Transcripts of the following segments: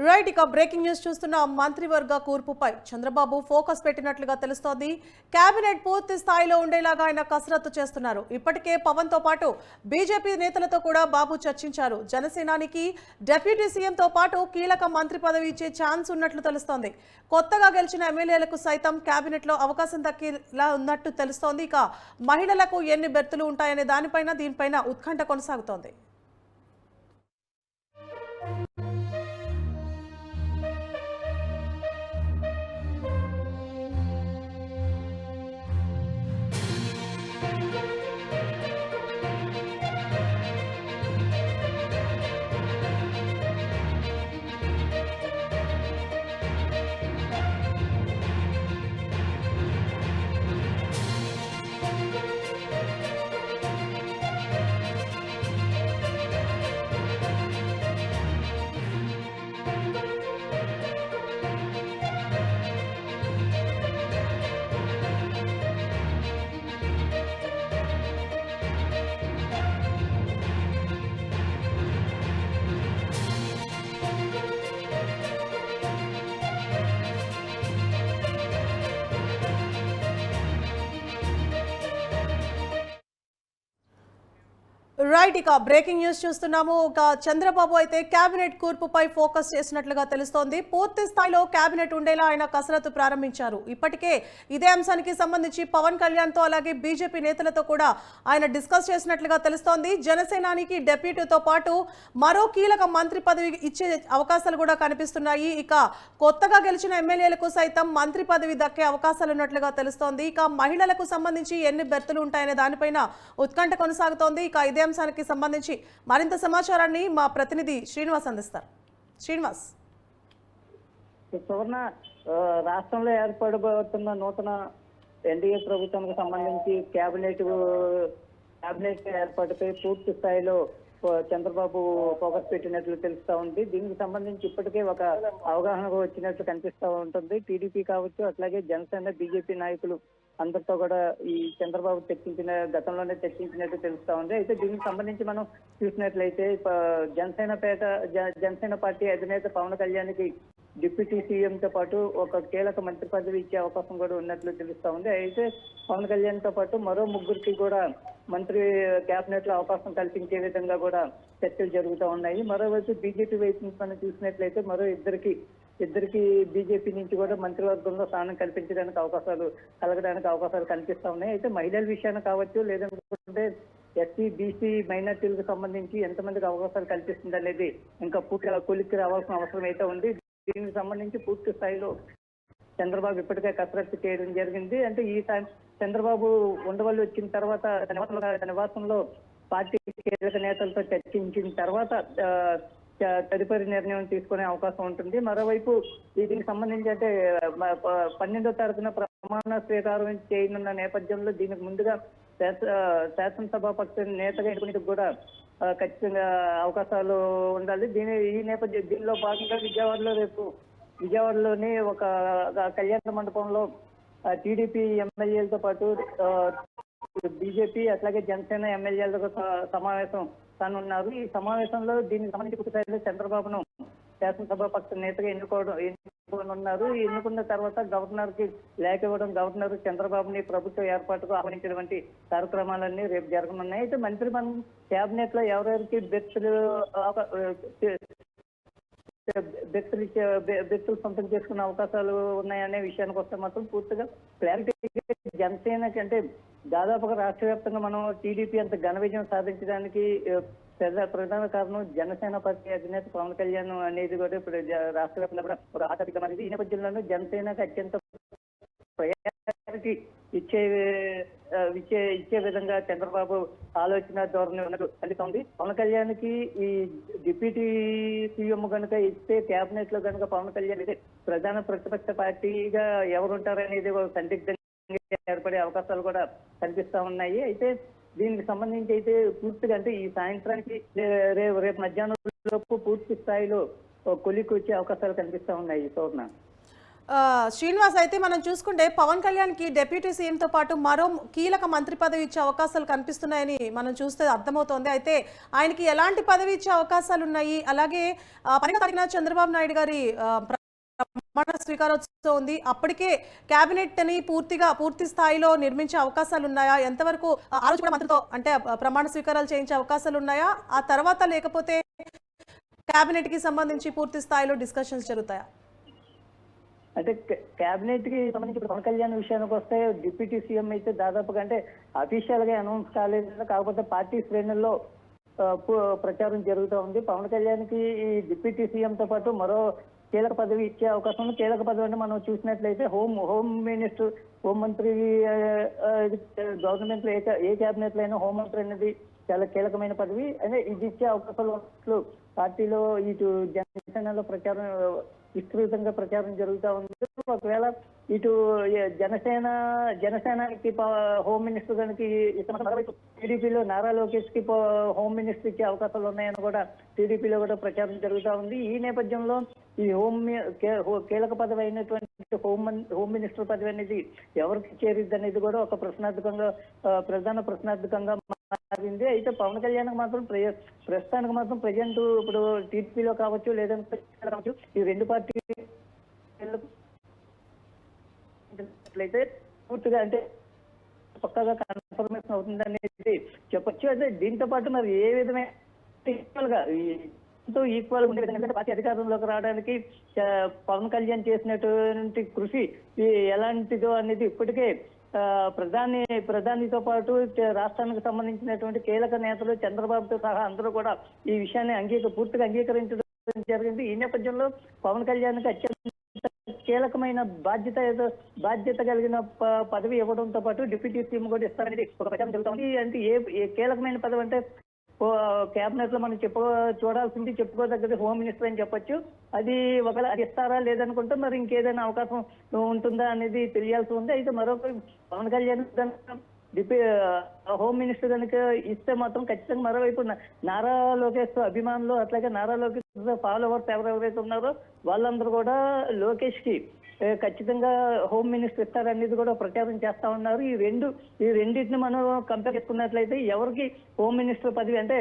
Right ఇక breaking news చూస్తున్న మంత్రివర్గ కూర్పుపై చంద్రబాబు ఫోకస్ పెట్టినట్లుగా తెలుస్తోంది. కేబినెట్ పూర్తి స్థాయిలో ఉండేలాగా ఆయన కసరత్తు చేస్తున్నారు. ఇప్పటికే పవన్ తో పాటు బీజేపీ నేతలతో కూడా బాబు చర్చించారు. జనసేనానికి డిప్యూటీ సీఎంతో పాటు కీలక మంత్రి పదవి ఇచ్చే ఛాన్స్ ఉన్నట్లు తెలుస్తోంది. కొత్తగా గెలిచిన ఎమ్మెల్యేలకు సైతం కేబినెట్ లో అవకాశం దక్కేలా ఉన్నట్టు తెలుస్తోంది. ఇక మహిళలకు ఎన్ని బెర్తులు ఉంటాయనే దీనిపైన ఉత్కంఠ కొనసాగుతోంది. రైట్ ఇక బ్రేకింగ్ న్యూస్ చూస్తున్నాము. ఒక చంద్రబాబు అయితే కేబినెట్ కూర్పుపై ఫోకస్ చేసినట్లుగా తెలుస్తోంది. పూర్తి స్థాయిలో కేబినెట్ ఉండేలా ఆయన కసరత్తు ప్రారంభించారు. ఇప్పటికే ఇదే అంశానికి సంబంధించి పవన్ కళ్యాణ్ తో అలాగే బీజేపీ నేతలతో కూడా ఆయన డిస్కస్ చేసినట్లుగా తెలుస్తోంది. జనసేనానికి డెప్యూటీతో పాటు మరో కీలక మంత్రి పదవి ఇచ్చే అవకాశాలు కూడా కనిపిస్తున్నాయి. ఇక కొత్తగా గెలిచిన ఎమ్మెల్యేలకు సైతం మంత్రి పదవి దక్కే అవకాశాలు ఉన్నట్లుగా తెలుస్తోంది. ఇక మహిళలకు సంబంధించి ఎన్ని బెర్తులు ఉంటాయనే దానిపైన ఉత్కంఠ కొనసాగుతోంది. ఇక ఇదే అంశానికి సంబంధించి మరింత సమాచారాన్ని మా ప్రతినిధి శ్రీనివాస్ అందిస్తారు. శ్రీనివాస్, సువర్ణ, రాష్ట్రంలో ఏర్పడబోతున్న నూతన ఎన్డీఏ ప్రభుత్వానికి సంబంధించి కేబినెట్ ఏర్పాటుపై పూర్తి స్థాయిలో చంద్రబాబు ఫోకస్ పెట్టినట్లు తెలుస్తా ఉంది. దీనికి సంబంధించి ఇప్పటికే ఒక అవగాహన వచ్చినట్లు కనిపిస్తూ ఉంటుంది. టీడీపీ కావచ్చు, అట్లాగే జనసేన బీజేపీ నాయకులు అందరితో కూడా ఈ చంద్రబాబు గతంలోనే చర్చించినట్టు తెలుస్తా ఉంది. అయితే దీనికి సంబంధించి మనం చూసినట్లయితే జనసేన పార్టీ అధినేత పవన్ కళ్యాణ్కి డిప్యూటీ సీఎంతో పాటు ఒక కీలక మంత్రి పదవి ఇచ్చే అవకాశం కూడా ఉన్నట్లు తెలుస్తా ఉంది. అయితే పవన్ కళ్యాణ్ తో పాటు మరో ముగ్గురికి కూడా మంత్రి కేబినెట్ లో అవకాశం కల్పించే విధంగా కూడా చర్చలు జరుగుతూ ఉన్నాయి. మరోవైపు బీజేపీ వైపు నుంచి మనం చూసినట్లయితే మరో ఇద్దరికి బీజేపీ నుంచి కూడా మంత్రివర్గంలో స్థానం కలగడానికి అవకాశాలు కనిపిస్తా ఉన్నాయి. అయితే మహిళల విషయాన్ని కావచ్చు, లేదంటే ఎస్సీ బీసీ మైనార్టీలకు సంబంధించి ఎంతమందికి అవకాశాలు కల్పిస్తుంది అనేది ఇంకా పూర్తిగా కొలిక్కి రావాల్సిన అవసరం అయితే ఉంది. దీనికి సంబంధించి పూర్తి స్థాయిలో చంద్రబాబు ఇప్పటికే కసరత్తు చేయడం జరిగింది. అంటే ఈ చంద్రబాబు ఉండవల్లి వచ్చిన తర్వాత నివాసంలో పార్టీ కీలక నేతలతో చర్చించిన తర్వాత తదుపరి నిర్ణయం తీసుకునే అవకాశం ఉంటుంది. మరోవైపు దీనికి సంబంధించి అంటే 12వ తారీఖున ప్రమాణ స్వీకారం చేయనున్న నేపథ్యంలో దీనికి ముందుగా శాసనసభాపక్ష నేతగా ఎన్నికకు కూడా ఖచ్చితంగా అవకాశాలు ఉండాలి. ఈ నేపథ్యం దీనిలో భాగంగా విజయవాడలోని ఒక కళ్యాణ మండపంలో టీడీపీ ఎమ్మెల్యేలతో పాటు బీజేపీ అట్లాగే జనసేన ఎమ్మెల్యేలతో సమావేశం కానున్నారు. ఈ సమావేశంలో దీనికి సంబంధించి పూర్తిస్థాయిలో చంద్రబాబును శాసనసభాపక్ష నేతగా ఎన్నుకోనున్నారు. ఎన్నుకున్న తర్వాత గవర్నర్ కి లేఖ ఇవ్వడం, గవర్నర్ చంద్రబాబుని ప్రభుత్వ ఏర్పాటుకు ఆహ్వానించినటువంటి కార్యక్రమాలన్నీ రేపు జరగనున్నాయి. అయితే మంత్రి కేబినెట్ లో ఎవరెవరికి బెర్తులు సొంతం చేసుకునే అవకాశాలు ఉన్నాయనే విషయానికి వస్తే మాత్రం పూర్తిగా క్లారిటీ జనసేనకి అంటే దాదాపుగా రాష్ట్ర వ్యాప్తంగా మనం టీడీపీ అంత ఘన విజయం సాధించడానికి ప్రధాన కారణం జనసేన పార్టీ అధినేత పవన్ కళ్యాణ్ అనేది కూడా ఇప్పుడు రాష్ట్ర వ్యాప్తంగా కూడా ఒక ఆసక్తికరం అనేది. ఈ నేపథ్యంలోనూ జనసేనకి అత్యంత ప్రయారిటీ ఇచ్చే విధంగా చంద్రబాబు ఆలోచన ధోరణి ఉన్నట్టు కలుగుతుంది. పవన్ కళ్యాణ్కి ఈ డిప్యూటీ సీఎం కనుక ఇస్తే కేబినెట్ లో కనుక పవన్ కళ్యాణ్ అయితే ప్రధాన ప్రతిపక్ష పార్టీగా ఎవరుంటారనేది ఒక సందిగ్ధంగా ఏర్పడే అవకాశాలు కూడా కనిపిస్తా ఉన్నాయి. అయితే దీనికి సంబంధించి అయితే పూర్తిగా అంటే ఈ సాయంత్రానికి రేపు మధ్యాహ్నం లోపు పూర్తి స్థాయిలో కొలికి వచ్చే అవకాశాలు కనిపిస్తా ఉన్నాయి. సోర్ణ, శ్రీనివాస్, అయితే మనం చూసుకుంటే పవన్ కళ్యాణ్కి డిప్యూటీ సీఎంతో పాటు మరో కీలక మంత్రి పదవి ఇచ్చే అవకాశాలు కనిపిస్తున్నాయని మనం చూస్తే అర్థమవుతోంది. అయితే ఆయనకి ఎలాంటి పదవి ఇచ్చే అవకాశాలు ఉన్నాయి? అలాగే 12వ తారీఖున చంద్రబాబు నాయుడు గారి ప్రమాణ స్వీకారోత్సవం ఉంది. అప్పటికే కేబినెట్ ని పూర్తి స్థాయిలో నిర్మించే అవకాశాలు ఉన్నాయా? ఎంతవరకు ఆ రోజు కూడా మంత్రితో అంటే ప్రమాణ స్వీకారాలు చేయించే అవకాశాలు ఉన్నాయా? ఆ తర్వాత లేకపోతే కేబినెట్ కి సంబంధించి పూర్తి స్థాయిలో డిస్కషన్స్ జరుగుతాయా? అంటే కేబినెట్ కి సంబంధించి పవన్ కళ్యాణ్ విషయానికి వస్తే డిప్యూటీ సీఎం అయితే దాదాపుగా అంటే అఫీషియల్ గా అనౌన్స్ కాలేదు, కాకపోతే పార్టీ శ్రేణుల్లో ప్రచారం జరుగుతూ ఉంది. పవన్ కళ్యాణ్ కి ఈ డిప్యూటీ సీఎం తో పాటు మరో కీలక పదవి ఇచ్చే అవకాశం ఉంది. కీలక పదవి అంటే మనం చూసినట్లయితే హోమ్ మినిస్టర్, హోంమంత్రి. గవర్నమెంట్ లో ఏ క్యాబినెట్ లో అయినా హోంమంత్రి అనేది చాలా కీలకమైన పదవి. అంటే ఇది ఇచ్చే అవకాశాలు ఉన్నట్లు పార్టీలో ఇటు జనసేనలో ప్రచారం విస్తృతంగా ప్రచారం జరుగుతూ ఉంది. ఒకవేళ ఇటు జనసేనకి హోమ్ మినిస్టర్ కనుక టీడీపీలో నారా లోకేష్ కి హోమ్ మినిస్టర్ ఇచ్చే అవకాశాలు ఉన్నాయని కూడా టీడీపీలో కూడా ప్రచారం జరుగుతూ ఉంది. ఈ నేపథ్యంలో ఈ కీలక పదవి అయినటువంటి హోమ్ మినిస్టర్ పదవి అనేది ఎవరికి చేరిద్ది అనేది కూడా ఒక ప్రధాన ప్రశ్నార్థకంగా మారింది. అయితే పవన్ కళ్యాణ్ మాత్రం ప్రస్తుతానికి మాత్రం ప్రజెంట్ ఇప్పుడు టీడీపీలో కావచ్చు లేదంటే కావచ్చు ఈ రెండు పార్టీలైతే పూర్తిగా అంటే పక్కగా కన్ఫర్మేషన్ అవుతుంది అనేది చెప్పొచ్చు. అయితే దీంతో పాటు మరి ఏ విధమైన ఈక్వల్ ఉండే విధంగా పార్టీ అధికారంలోకి రావడానికి పవన్ కళ్యాణ్ చేసినటువంటి కృషి ఎలాంటిదో అనేది ఇప్పటికే ప్రధానితో పాటు రాష్ట్రానికి సంబంధించినటువంటి కీలక నేతలు చంద్రబాబుతో సహా అందరూ కూడా ఈ విషయాన్ని పూర్తిగా అంగీకరించడం జరిగింది. ఈ నేపథ్యంలో పవన్ కళ్యాణ్కి అత్యంత కీలకమైన బాధ్యత కలిగిన పదవి ఇవ్వడంతో పాటు డిప్యూటీ సీఎం కూడా ఇస్తారనేది ఒక ప్రచారం జరుగుతుంది. అంటే ఏ కీలకమైన పదవి అంటే కేబినెట్ లో మనం చెప్పుకోదగ్గది హోమ్ మినిస్టర్ అని చెప్పొచ్చు. అది ఒకవేళ అది ఇస్తారా లేదనుకుంటే మరి ఇంకేదైనా అవకాశం ఉంటుందా అనేది తెలియాల్సి ఉంది. అయితే మరొక పవన్ కళ్యాణ్ హోమ్ మినిస్టర్ కనుక ఇస్తే మాత్రం ఖచ్చితంగా మరోవైపు నారా లోకేష్ అభిమానులు అట్లాగే నారా లోకేష్ ఫాలోవర్స్ ఎవరెవరైతే ఉన్నారో వాళ్ళందరూ కూడా లోకేష్ కి ఖచ్చితంగా హోమ్ మినిస్టర్ ఇస్తారనేది కూడా ప్రచారం చేస్తా ఉన్నారు. ఈ రెండింటిని మనం కంపేర్ చేసుకున్నట్లయితే ఎవరికి హోమ్ మినిస్టర్ పదవి అంటే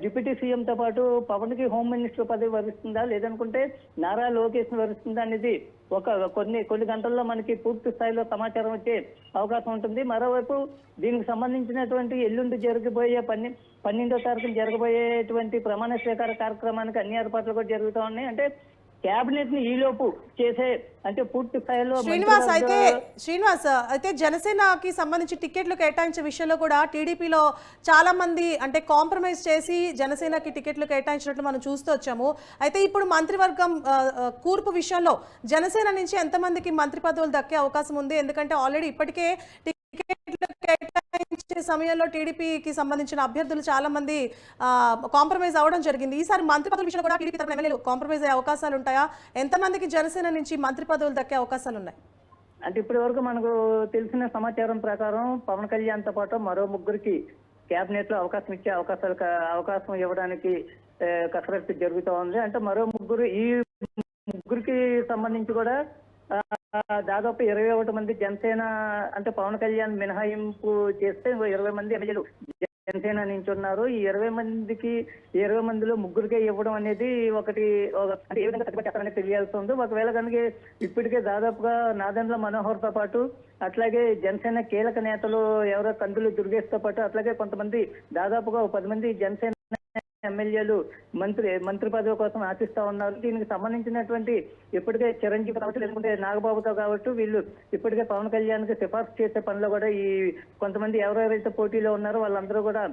డిప్యూటీ సీఎం తో పాటు పవన్ కి హోమ్ మినిస్టర్ పదవి వరిస్తుందా లేదనుకుంటే నారా లోకేష్ వరిస్తుందా అనేది కొన్ని గంటల్లో మనకి పూర్తి స్థాయిలో సమాచారం వచ్చే అవకాశం ఉంటుంది. మరోవైపు దీనికి సంబంధించినటువంటి ఎల్లుండి జరగబోయే 12వ తారీఖున జరగబోయేటువంటి ప్రమాణ స్వీకార కార్యక్రమానికి అన్ని ఏర్పాట్లు కూడా జరుగుతూ ఉన్నాయి. అంటే కేబినెట్ ని ఈలోపు చేసే అంటే పూర్తి స్థాయిలో శ్రీనివాస్ అయితే జనసేనకి సంబంధించి టికెట్లు కేటాయించే విషయంలో కూడా టీడీపీలో చాలా మంది అంటే కాంప్రమైజ్ చేసి జనసేనకి టికెట్లు కేటాయించినట్లు మనం చూస్తూ వచ్చాము. అయితే ఇప్పుడు మంత్రివర్గం కూర్పు విషయంలో జనసేన నుంచి ఎంతమందికి మంత్రి పదవులు దక్కే అవకాశం ఉంది? ఎందుకంటే ఆల్రెడీ ఇప్పటికే టికెట్లు కేటాయించే సమయంలో టీడీపీకి సంబంధించిన అభ్యర్థులు చాలా మంది కాంప్రమైజ్ అవ్వడం జరిగింది. ఈసారి మంత్రి పదవుల విషయంలో కూడా టీడీపీ తరపున ఎమ్మెల్యేలు కాంప్రమైజ్ అయ్యే అవకాశాలు ఉంటాయా? ఎంతమందికి జనసేన నుంచి మంత్రి పదవులు దక్కే అవకాశాలు ఉన్నాయి? అంటే ఇప్పటి వరకు మనకు తెలిసిన సమాచారం ప్రకారం పవన్ కళ్యాణ్ తో పాటు మరో ముగ్గురికి కేబినెట్ లో అవకాశం ఇవ్వడానికి కసరత్తు జరుగుతూ ఉంది. అంటే మరో ఈ ముగ్గురికి సంబంధించి కూడా దాదాపు 21 మంది జనసేన అంటే పవన్ కళ్యాణ్ మినహాయింపు చేస్తే 20 మంది ఎమ్మెల్యేలు జనసేన నుంచి ఉన్నారు. ఈ 20 మందిలో ముగ్గురికే ఇవ్వడం అనేది అంటే ఏ విధంగా కట్టుబడి తెలియాల్సి ఉంది. ఒకవేళ కనుక ఇప్పటికే దాదాపుగా నాదెండ్ల మనోహర్ తో పాటు అట్లాగే జనసేన కీలక నేతలు ఎవరో కందులు దుర్గేష్ తో పాటు అట్లాగే కొంతమంది దాదాపుగా 10 మంది జనసేన ఎమ్మెల్యేలు మంత్రి పదవి కోసం ఆశిస్తా ఉన్నారు. దీనికి సంబంధించినటువంటి ఇప్పటికే చిరంజీవి కావచ్చు లేకుంటే నాగబాబుతో కావచ్చు వీళ్ళు ఇప్పటికే పవన్ కళ్యాణ్ కి సిఫార్సు చేసే పనిలో కూడా ఈ కొంతమంది ఎవరెవరైతే పోటీలో ఉన్నారో వాళ్ళందరూ కూడా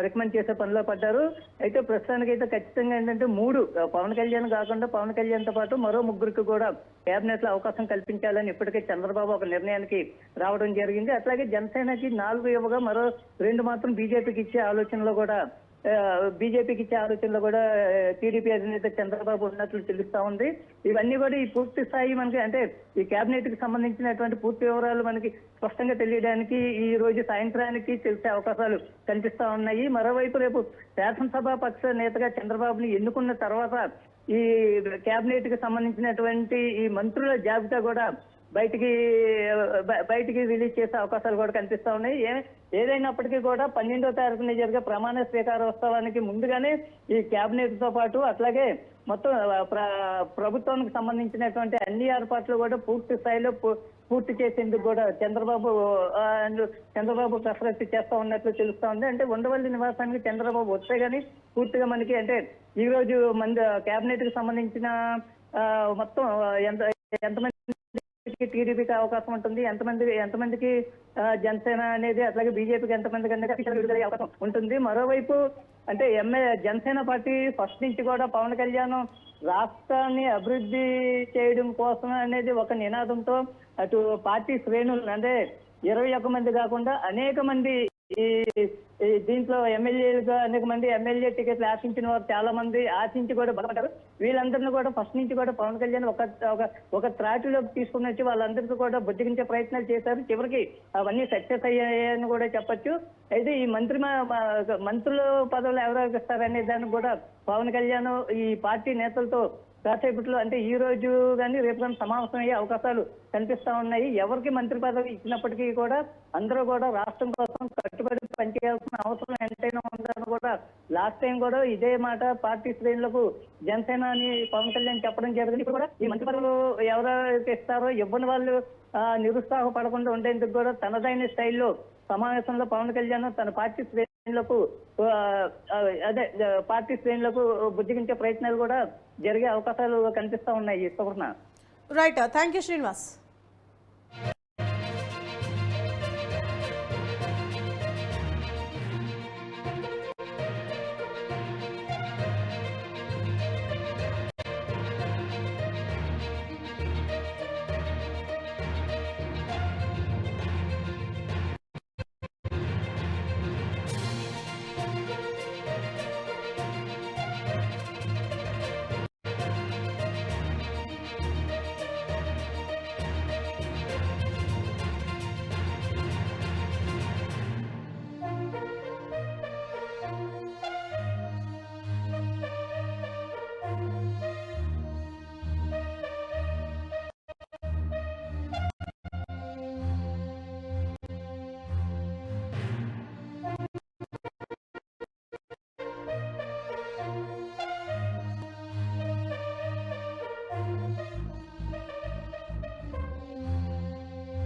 రికమెండ్ చేసే పనిలో పడ్డారు. అయితే ప్రస్తుతానికి అయితే ఖచ్చితంగా ఏంటంటే పవన్ కళ్యాణ్ కాకుండా పవన్ కళ్యాణ్ తో పాటు మరో ముగ్గురికి కూడా కేబినెట్ లో అవకాశం కల్పించాలని ఇప్పటికే చంద్రబాబు ఒక నిర్ణయానికి రావడం జరిగింది. అట్లాగే జనసేనకి 4 ఇవ్వగా మరో 2 మాత్రం బీజేపీకి ఇచ్చే ఆలోచనలో కూడా బీజేపీకి ఇచ్చే ఆలోచనలో కూడా టీడీపీ అధినేత చంద్రబాబు ఉన్నట్లు తెలుస్తా ఉంది. ఇవన్నీ కూడా ఈ పూర్తి స్థాయి మనకి అంటే ఈ కేబినెట్ కి సంబంధించినటువంటి పూర్తి వివరాలు మనకి స్పష్టంగా తెలియడానికి ఈ రోజు సాయంత్రానికి తెలిసే అవకాశాలు కనిపిస్తా ఉన్నాయి. మరోవైపు రేపు శాసనసభ పక్ష నేతగా చంద్రబాబుని ఎన్నుకున్న తర్వాత ఈ కేబినెట్ కి సంబంధించినటువంటి ఈ మంత్రుల జాబితా కూడా బయటికి రిలీజ్ చేసే అవకాశాలు కూడా కనిపిస్తా ఉన్నాయి. ఏదైనప్పటికీ కూడా 12వ తారీఖున జరిగే ప్రమాణ స్వీకారోత్సవానికి ముందుగానే ఈ కేబినెట్ తో పాటు అట్లాగే మొత్తం ప్రభుత్వానికి సంబంధించినటువంటి అన్ని ఏర్పాట్లు కూడా పూర్తి స్థాయిలో పూర్తి చేసేందుకు కూడా చంద్రబాబు కసరత్తు చేస్తా ఉన్నట్లు తెలుస్తా ఉంది. అంటే ఉండవల్లి నివాసానికి చంద్రబాబు వస్తే గానీ పూర్తిగా మనకి అంటే ఈ రోజు కేబినెట్ కి సంబంధించిన మొత్తం ఎంతమంది టీడీపీకి అవకాశం ఉంటుంది, ఎంతమందికి జనసేన అనేది అట్లాగే బీజేపీకి ఎంతమందికి అనేది విడుదలయ్యే అవకాశం ఉంటుంది. మరోవైపు అంటే జనసేన పార్టీ ఫస్ట్ నుంచి కూడా పవన్ కళ్యాణ్ రాష్ట్రాన్ని అభివృద్ధి చేయడం కోసం అనేది ఒక నినాదంతో అటు పార్టీ శ్రేణులు అంటే 21 మంది కాకుండా అనేక మంది ఈ దీంట్లో ఎమ్మెల్యేలుగా అనేక మంది ఎమ్మెల్యే టికెట్లు ఆశించిన వారు చాలా మంది ఆశించి కూడా బలపడ్డారు. వీళ్ళందరినీ కూడా ఫస్ట్ నుంచి కూడా పవన్ కళ్యాణ్ ఒక త్రాటిలోకి తీసుకుని వచ్చి వాళ్ళందరికీ కూడా బుజ్జగించే ప్రయత్నాలు చేశారు. చివరికి అవన్నీ సక్సెస్ అయ్యాయని కూడా చెప్పొచ్చు. అయితే ఈ మంత్రుల పదవులు ఎవరెవరికి ఇస్తారనే దానికి కూడా పవన్ కళ్యాణ్ ఈ పార్టీ నేతలతో కాసేపట్లో అంటే ఈ రోజు కానీ రేపు కానీ సమావేశం అయ్యే అవకాశాలు కనిపిస్తా ఉన్నాయి. ఎవరికి మంత్రి పదవి ఇచ్చినప్పటికీ కూడా అందరూ కూడా రాష్ట్రం కోసం కట్టుబడి పనిచేయాల్సిన అవసరం ఎంతైనా ఉందని కూడా లాస్ట్ టైం కూడా ఇదే మాట పార్టీ శ్రేణులకు జనసేన అని పవన్ కళ్యాణ్ చెప్పడం జరిగింది. ఇప్పుడు కూడా ఈ మంత్రి పదవులు ఎవరైతే ఇస్తారో ఇవ్వని వాళ్ళు నిరుత్సాహపడకుండా ఉండేందుకు కూడా తనదైన స్టైల్లో సమావేశంలో పవన్ కళ్యాణ్ తన పార్టీ శ్రేణులకు బుజ్జగించే ప్రయత్నాలు కూడా జరిగే అవకాశాలు కనిపిస్తా ఉన్నాయి. Right, thank you Srinivas.